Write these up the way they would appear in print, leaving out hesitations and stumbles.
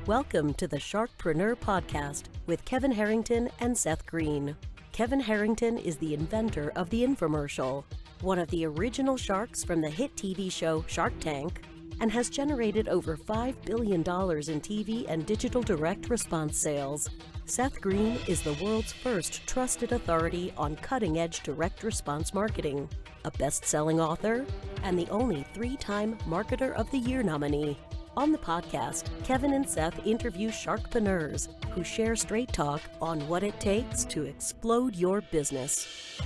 Welcome to the Sharkpreneur podcast with Kevin Harrington and Seth Greene. Kevin Harrington is the inventor of the infomercial, one of the original sharks from the hit TV show Shark Tank, and has generated over $5 billion in TV and digital direct response sales. Seth Greene is the world's first trusted authority on cutting-edge direct response marketing, a best-selling author, and the only 3-time Marketer of the Year nominee. On the podcast, Kevin and Seth interview Sharkpreneurs who share straight talk on what it takes to explode your business.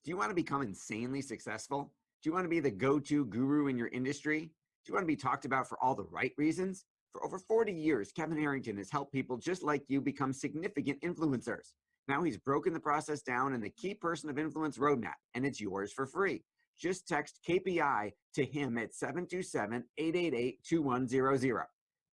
Do you want to become insanely successful? Do you want to be the go-to guru in your industry? Do you want to be talked about for all the right reasons? For over 40 years, Kevin Harrington has helped people just like you become significant influencers. Now he's broken the process down in the Key Person of Influence Roadmap, and it's yours for free. Just text KPI to him at 727-888-2100.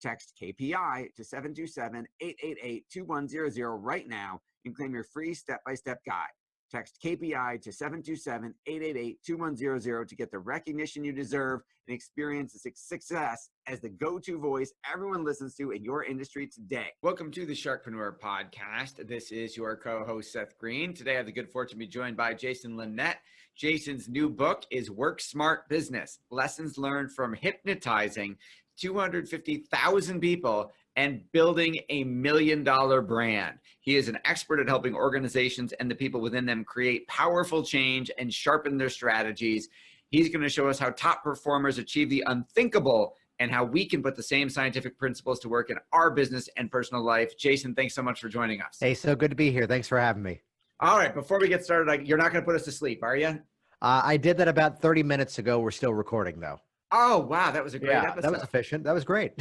Text KPI to 727-888-2100 right now and claim your free step-by-step guide. Text KPI to 727-888-2100 to get the recognition you deserve and experience the success as the go-to voice everyone listens to in your industry today. Welcome to the Sharkpreneur podcast. This is your co-host, Seth Greene. Today, I have the good fortune to be joined by Jason Lynett. Jason's new book is Work Smart Business, Lessons Learned from Hypnotizing 250,000 people and building a $1 million brand. He is an expert at helping organizations and the people within them create powerful change and sharpen their strategies. He's going to show us how top performers achieve the unthinkable and how we can put the same scientific principles to work in our business and personal life. Jason, thanks so much for joining us. Hey, so good to be here. Thanks for having me. All right, before we get started, you're not going to put us to sleep, are you? I did that about 30 minutes ago. We're still recording, though. Oh, wow. That was a great episode. That was efficient. That was great.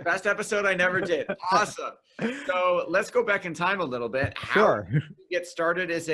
Best episode I never did. Awesome. So let's go back in time a little bit. Sure. How did you get started as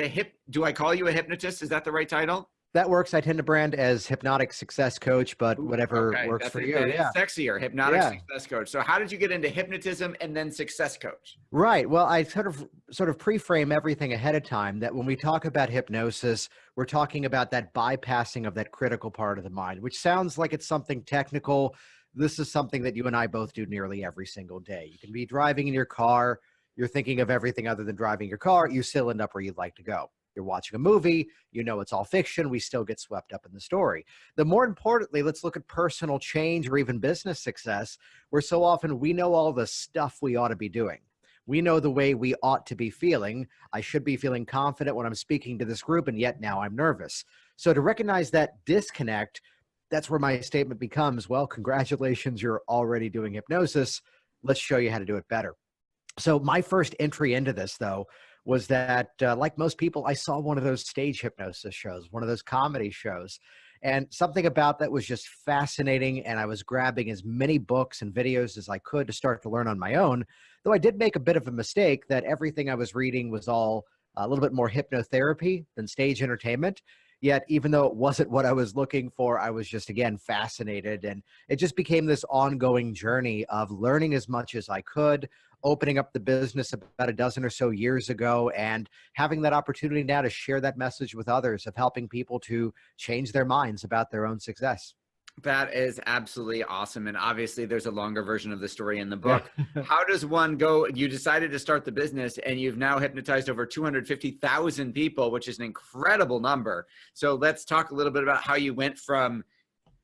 do I call you a hypnotist? Is that the right title? That works. I tend to brand as hypnotic success coach, but whatever works for you. That is sexier, hypnotic success coach. So how did you get into hypnotism and then success coach? Right. Well, I sort of pre-frame everything ahead of time that when we talk about hypnosis, we're talking about that bypassing of that critical part of the mind, which sounds like it's something technical. This is something that you and I both do nearly every single day. You can be driving in your car. You're thinking of everything other than driving your car. You still end up where you'd like to go. You're watching a movie, you know it's all fiction, we still get swept up in the story. The more importantly, let's look at personal change or even business success, where so often we know all the stuff we ought to be doing. We know the way we ought to be feeling. I should be feeling confident when I'm speaking to this group, and yet now I'm nervous. So to recognize that disconnect, that's where my statement becomes, well, congratulations, you're already doing hypnosis. Let's show you how to do it better. So my first entry into this, though, was that, like most people, I saw one of those stage hypnosis shows, one of those comedy shows, and something about that was just fascinating, and I was grabbing as many books and videos as I could to start to learn on my own, though I did make a bit of a mistake that everything I was reading was all a little bit more hypnotherapy than stage entertainment. Yet, even though it wasn't what I was looking for, I was just, again, fascinated. And it just became this ongoing journey of learning as much as I could, opening up the business about a dozen or so years ago, and having that opportunity now to share that message with others of helping people to change their minds about their own success. That is absolutely awesome. And obviously there's a longer version of the story in the book. How does one go? You decided to start the business and you've now hypnotized over 250,000 people, which is an incredible number. So let's talk a little bit about how you went from,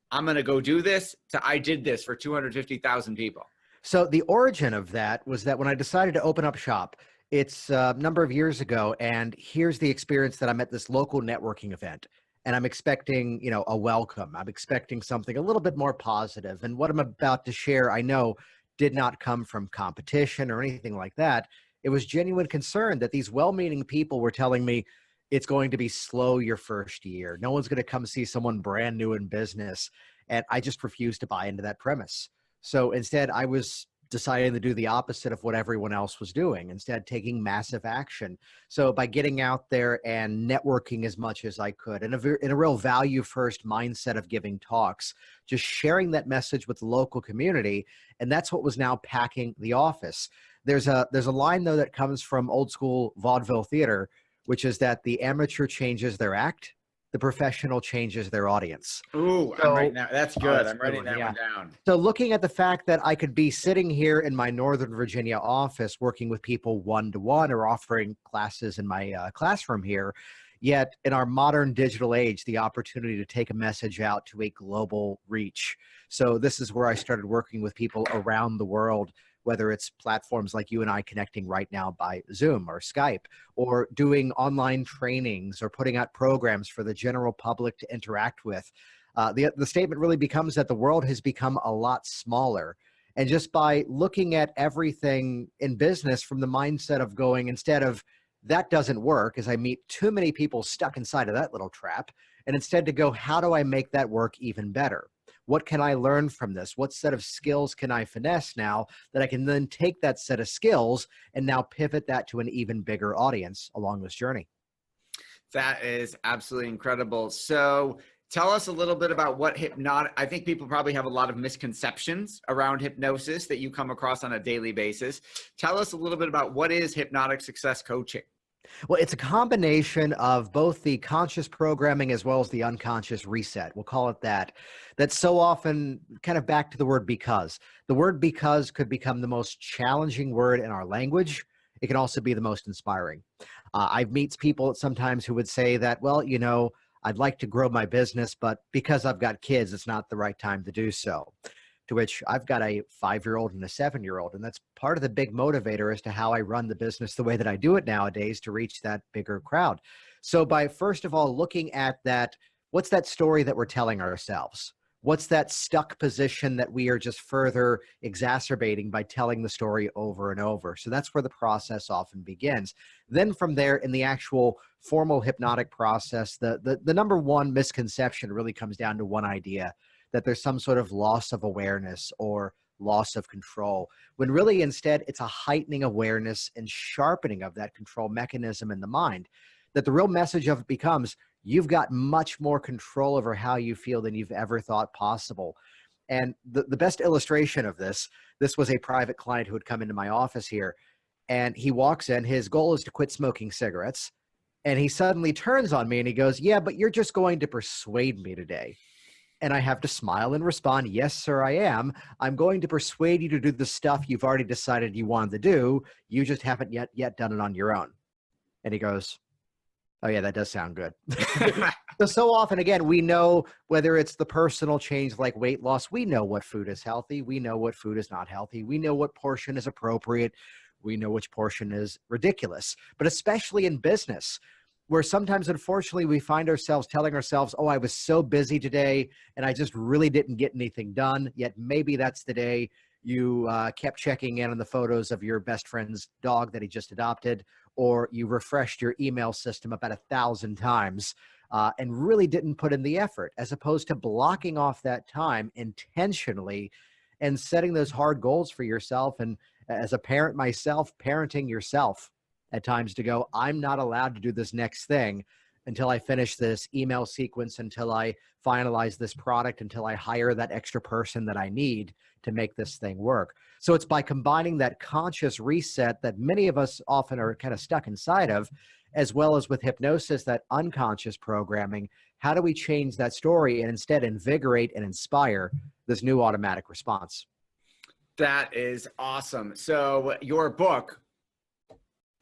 I'm going to go do this, to I did this for 250,000 people. So the origin of that was that when I decided to open up shop, it's a number of years ago, and here's the experience that I'm at this local networking event. And I'm expecting, a welcome. I'm expecting something a little bit more positive. And what I'm about to share, I know, did not come from competition or anything like that. It was genuine concern that these well-meaning people were telling me it's going to be slow your first year. No one's going to come see someone brand new in business. And I just refused to buy into that premise. So instead, I was deciding to do the opposite of what everyone else was doing, instead taking massive action. So by getting out there and networking as much as I could, in a real value-first mindset of giving talks, just sharing that message with the local community, and that's what was now packing the office. There's a line, though, that comes from old school vaudeville theater, which is that the amateur changes their act, the professional changes their audience. Ooh, I'm So, writing that. That's oh, good. that's a I'm good writing one, that yeah. one down. So looking at the fact that I could be sitting here in my Northern Virginia office working with people one-to-one or offering classes in my classroom here, yet in our modern digital age, the opportunity to take a message out to a global reach. So this is where I started working with people around the world, whether it's platforms like you and I connecting right now by Zoom or Skype, or doing online trainings or putting out programs for the general public to interact with. The statement really becomes that the world has become a lot smaller. And just by looking at everything in business from the mindset of going, instead of that doesn't work, as I meet too many people stuck inside of that little trap, and instead to go, how do I make that work even better? What can I learn from this? What set of skills can I finesse now that I can then take that set of skills and now pivot that to an even bigger audience along this journey? That is absolutely incredible. So tell us a little bit about what hypnotic, I think people probably have a lot of misconceptions around hypnosis that you come across on a daily basis. Tell us a little bit about what is hypnotic success coaching? Well, it's a combination of both the conscious programming as well as the unconscious reset. We'll call it that. That's so often kind of back to the word because. The word because could become the most challenging word in our language. It can also be the most inspiring. I've met people sometimes who would say that, well, you know, I'd like to grow my business, but because I've got kids, it's not the right time to do so. To which I've got a 5-year-old and a 7-year-old. And that's part of the big motivator as to how I run the business the way that I do it nowadays to reach that bigger crowd. So by first of all, looking at that, what's that story that we're telling ourselves? What's that stuck position that we are just further exacerbating by telling the story over and over? So that's where the process often begins. Then from there, in the actual formal hypnotic process, the number one misconception really comes down to one idea, that there's some sort of loss of awareness or loss of control, when really instead it's a heightening awareness and sharpening of that control mechanism in the mind. That the real message of it becomes, you've got much more control over how you feel than you've ever thought possible. And the best illustration of this was a private client who had come into my office here, and he walks in, his goal is to quit smoking cigarettes. And he suddenly turns on me and he goes, yeah, but you're just going to persuade me today. And I have to smile and respond, yes, sir, I am. I'm going to persuade you to do the stuff you've already decided you wanted to do. You just haven't yet done it on your own. And he goes, oh yeah, that does sound good. So often, again, we know whether it's the personal change like weight loss, we know what food is healthy. We know what food is not healthy. We know what portion is appropriate. We know which portion is ridiculous. But especially in business, where sometimes, unfortunately, we find ourselves telling ourselves, oh, I was so busy today and I just really didn't get anything done. Yet maybe that's the day you kept checking in on the photos of your best friend's dog that he just adopted, or you refreshed your email system about 1,000 times and really didn't put in the effort, as opposed to blocking off that time intentionally and setting those hard goals for yourself. And as a parent myself, parenting yourself at times to go, I'm not allowed to do this next thing until I finish this email sequence, until I finalize this product, until I hire that extra person that I need to make this thing work. So it's by combining that conscious reset that many of us often are kind of stuck inside of, as well as with hypnosis, that unconscious programming. How do we change that story and instead invigorate and inspire this new automatic response? That is awesome. So your book,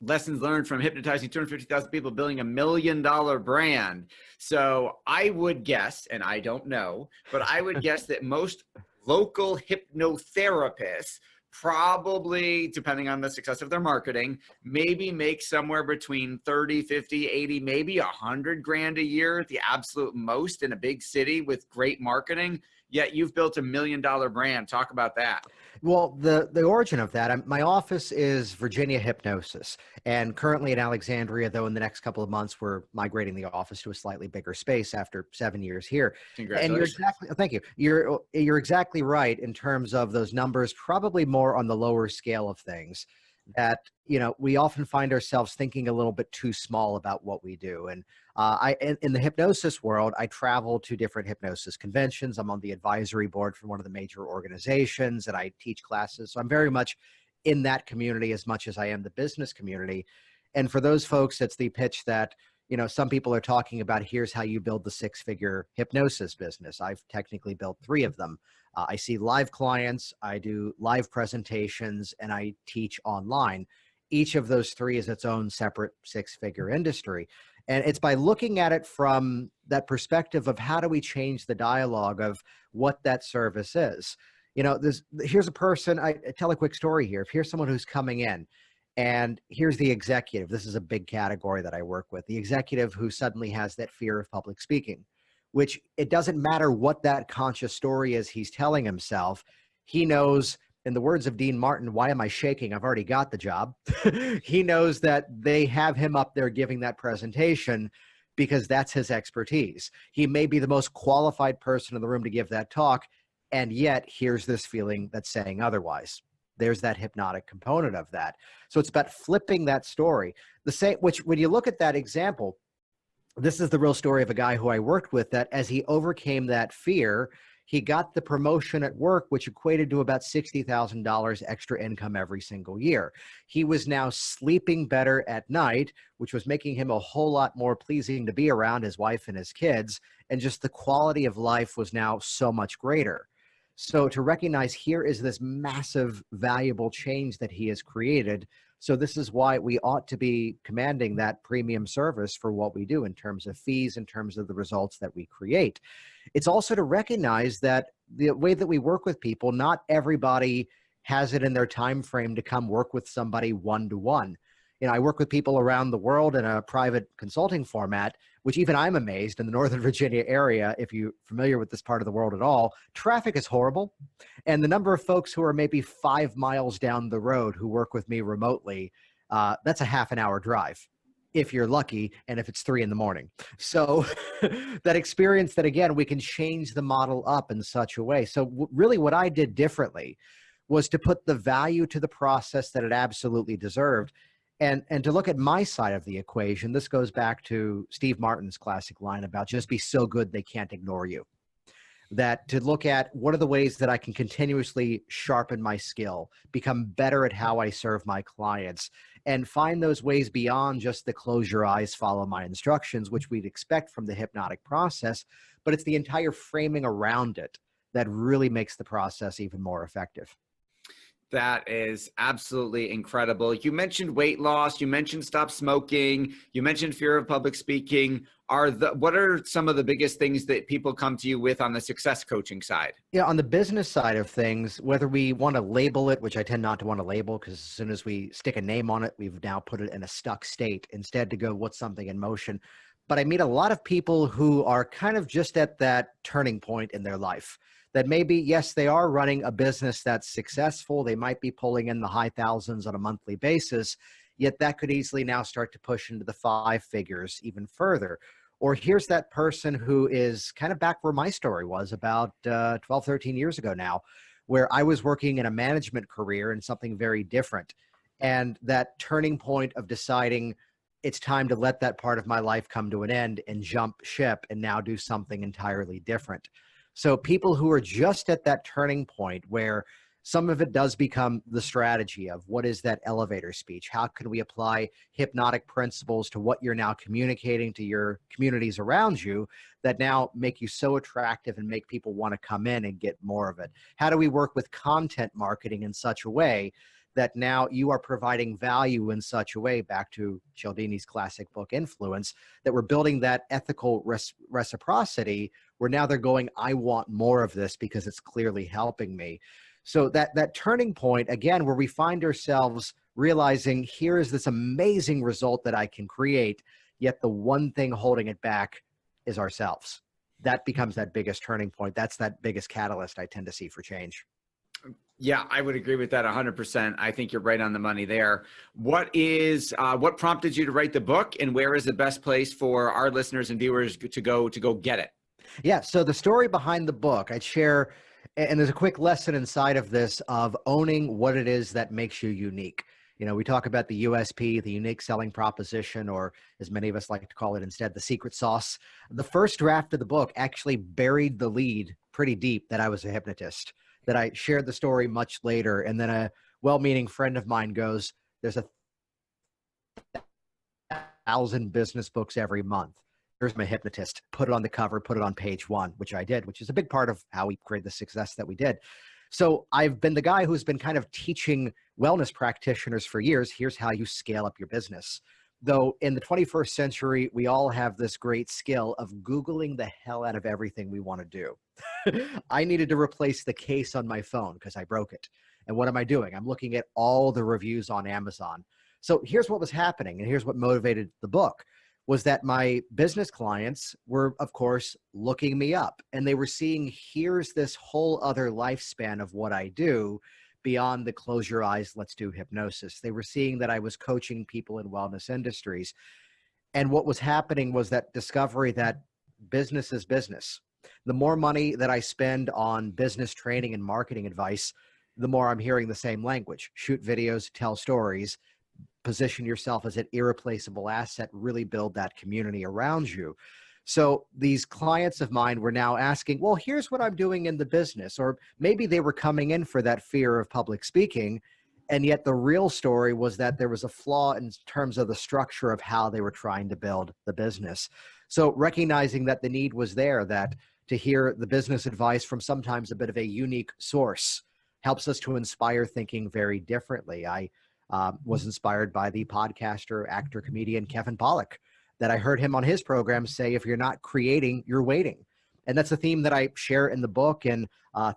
Lessons Learned from Hypnotizing 250,000 People, Building a $1 million Brand. So I would guess, and I don't know, but I would guess that most local hypnotherapists probably, depending on the success of their marketing, maybe make somewhere between 30, 50, 80, maybe 100 grand a year at the absolute most in a big city with great marketing. Yet you've built $1 million brand. Talk about that. Well, the origin of that, my office is Virginia Hypnosis, and currently in Alexandria, though in the next couple of months, we're migrating the office to a slightly bigger space after 7 years here. Congratulations. And you're exactly, thank you. You're exactly right in terms of those numbers, probably more on the lower scale of things, that, you know, we often find ourselves thinking a little bit too small about what we do. And in the hypnosis world, I travel to different hypnosis conventions. I'm on the advisory board for one of the major organizations, and I teach classes. So I'm very much in that community as much as I am the business community. And for those folks, it's the pitch that, some people are talking about here's how you build the six-figure hypnosis business. I've technically built 3 of them. I see live clients, I do live presentations, and I teach online. Each of those 3 is its own separate six-figure industry. And it's by looking at it from that perspective of how do we change the dialogue of what that service is. Here's a person, I tell a quick story here. If here's someone who's coming in, and here's the executive. This is a big category that I work with. The executive who suddenly has that fear of public speaking, which it doesn't matter what that conscious story is he's telling himself. He knows, in the words of Dean Martin, why am I shaking? I've already got the job. He knows that they have him up there giving that presentation because that's his expertise. He may be the most qualified person in the room to give that talk, and yet here's this feeling that's saying otherwise. There's that hypnotic component of that. So it's about flipping that story. Which when you look at that example, this is the real story of a guy who I worked with, that as he overcame that fear, he got the promotion at work, which equated to about $60,000 extra income every single year. He was now sleeping better at night, which was making him a whole lot more pleasing to be around, his wife and his kids. And just the quality of life was now so much greater. So to recognize here is this massive, valuable change that he has created. So this is why we ought to be commanding that premium service for what we do in terms of fees, in terms of the results that we create. It's also to recognize that the way that we work with people, not everybody has it in their time frame to come work with somebody one-to-one. I work with people around the world in a private consulting format, which even I'm amazed in the Northern Virginia area, if you're familiar with this part of the world at all, traffic is horrible. And the number of folks who are maybe 5 miles down the road who work with me remotely, that's a half an hour drive, if you're lucky, and if it's 3 a.m. So that experience that, again, we can change the model up in such a way. So really what I did differently was to put the value to the process that it absolutely deserved. And to look at my side of the equation, this goes back to Steve Martin's classic line about just be so good they can't ignore you. That to look at what are the ways that I can continuously sharpen my skill, become better at how I serve my clients, and find those ways beyond just the close your eyes, follow my instructions, which we'd expect from the hypnotic process, but it's the entire framing around it that really makes the process even more effective. That is absolutely incredible. You mentioned weight loss. You mentioned stop smoking. You mentioned fear of public speaking. What are some of the biggest things that people come to you with on the success coaching side? Yeah, on the business side of things, whether we want to label it, which I tend not to want to label because as soon as we stick a name on it, we've now put it in a stuck state instead to go what's something in motion. But I meet a lot of people who are kind of just at that turning point in their life. That maybe, yes, they are running a business that's successful. They might be pulling in the high thousands on a monthly basis, yet that could easily now start to push into the 5 figures even further. Or here's that person who is kind of back where my story was about 12, 13 years ago now, where I was working in a management career in something very different. And that turning point of deciding it's time to let that part of my life come to an end and jump ship and now do something entirely different. So people who are just at that turning point where some of it does become the strategy of what is that elevator speech? How can we apply hypnotic principles to what you're now communicating to your communities around you that now make you so attractive and make people want to come in and get more of it? How do we work with content marketing in such a way that now you are providing value in such a way, back to Cialdini's classic book, Influence, that we're building that ethical reciprocity where now they're going, I want more of this because it's clearly helping me. So that turning point, again, where we find ourselves realizing here is this amazing result that I can create, yet the one thing holding it back is ourselves. That becomes that biggest turning point. That's that biggest catalyst I tend to see for change. Yeah, I would agree with that 100%. I think you're right on the money there. What prompted you to write the book, and where is the best place for our listeners and viewers to go get it? Yeah, so the story behind the book, I'd share, and there's a quick lesson inside of this of owning what it is that makes you unique. We talk about the USP, the unique selling proposition, or as many of us like to call it instead, the secret sauce. The first draft of the book actually buried the lead pretty deep that I was a hypnotist, that I shared the story much later. And then a well-meaning friend of mine goes, there's 1,000 business books every month. Here's my hypnotist. Put it on the cover, put it on page 1, which I did, which is a big part of how we created the success that we did. So I've been the guy who's been kind of teaching wellness practitioners for years. Here's how you scale up your business. Though in the 21st century, we all have this great skill of Googling the hell out of everything we want to do. I needed to replace the case on my phone because I broke it. And what am I doing? I'm looking at all the reviews on Amazon. So here's what was happening, and here's what motivated the book, was that my business clients were, of course, looking me up, and they were seeing, here's this whole other lifespan of what I do beyond the close your eyes, let's do hypnosis. They were seeing that I was coaching people in wellness industries. And what was happening was that discovery that business is business. The more money that I spend on business training and marketing advice, the more I'm hearing the same language. Shoot videos, tell stories, position yourself as an irreplaceable asset, really build that community around you. So these clients of mine were now asking, well, here's what I'm doing in the business. Or maybe they were coming in for that fear of public speaking. And yet the real story was that there was a flaw in terms of the structure of how they were trying to build the business. So recognizing that the need was there, that to hear the business advice from sometimes a bit of a unique source helps us to inspire thinking very differently. I was inspired by the podcaster, actor, comedian Kevin Pollak, that I heard him on his program say, if you're not creating, you're waiting. And that's a theme that I share in the book. And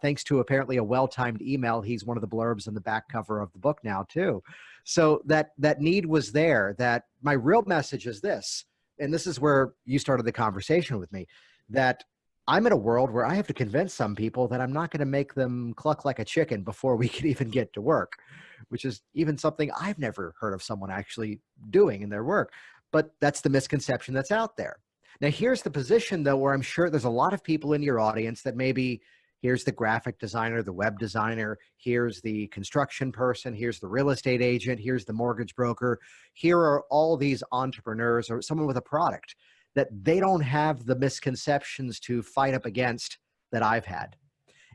thanks to apparently a well-timed email, he's one of the blurbs on the back cover of the book now too. So that need was there. That my real message is this, and this is where you started the conversation with me, that I'm in a world where I have to convince some people that I'm not going to make them cluck like a chicken before we can even get to work, which is even something I've never heard of someone actually doing in their work. But that's the misconception that's out there. Now, here's the position, though, where I'm sure there's a lot of people in your audience that maybe here's the graphic designer, the web designer, here's the construction person, here's the real estate agent, here's the mortgage broker. Here are all these entrepreneurs or someone with a product that they don't have the misconceptions to fight up against that I've had.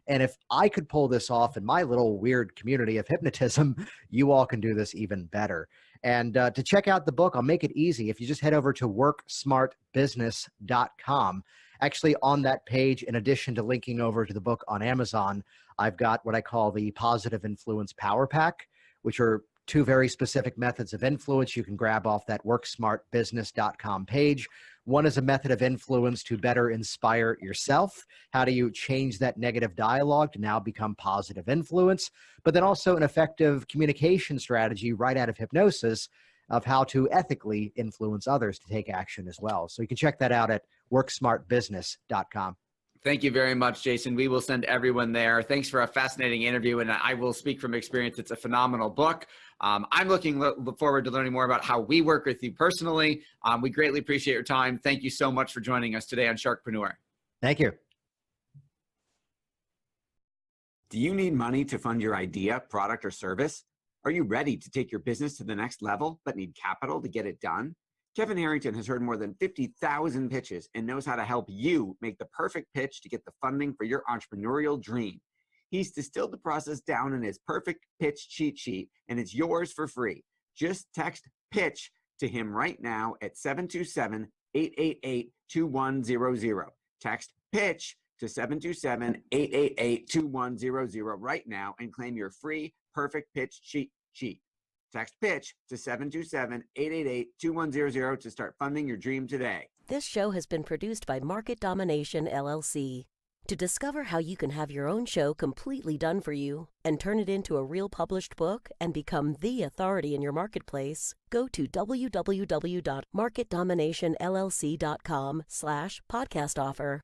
And if I could pull this off in my little weird community of hypnotism, you all can do this even better. And to check out the book, I'll make it easy. If you just head over to worksmartbusiness.com, actually on that page, in addition to linking over to the book on Amazon, I've got what I call the Positive Influence Power Pack, which are 2 very specific methods of influence you can grab off that worksmartbusiness.com page. One is a method of influence to better inspire yourself. How do you change that negative dialogue to now become positive influence? But then also an effective communication strategy right out of hypnosis of how to ethically influence others to take action as well. So you can check that out at worksmartbusiness.com. Thank you very much, Jason. We will send everyone there. Thanks for a fascinating interview, and I will speak from experience. It's a phenomenal book. I'm looking forward to learning more about how we work with you personally. We greatly appreciate your time. Thank you so much for joining us today on Sharkpreneur. Thank you. Do you need money to fund your idea, product, or service? Are you ready to take your business to the next level but need capital to get it done? Kevin Harrington has heard more than 50,000 pitches and knows how to help you make the perfect pitch to get the funding for your entrepreneurial dream. He's distilled the process down in his perfect pitch cheat sheet, and it's yours for free. Just text PITCH to him right now at 727-888-2100. Text PITCH to 727-888-2100 right now and claim your free perfect pitch cheat sheet. Text PITCH to 727-888-2100 to start funding your dream today. This show has been produced by Market Domination, LLC. To discover how you can have your own show completely done for you and turn it into a real published book and become the authority in your marketplace, go to www.marketdominationllc.com/podcast offer.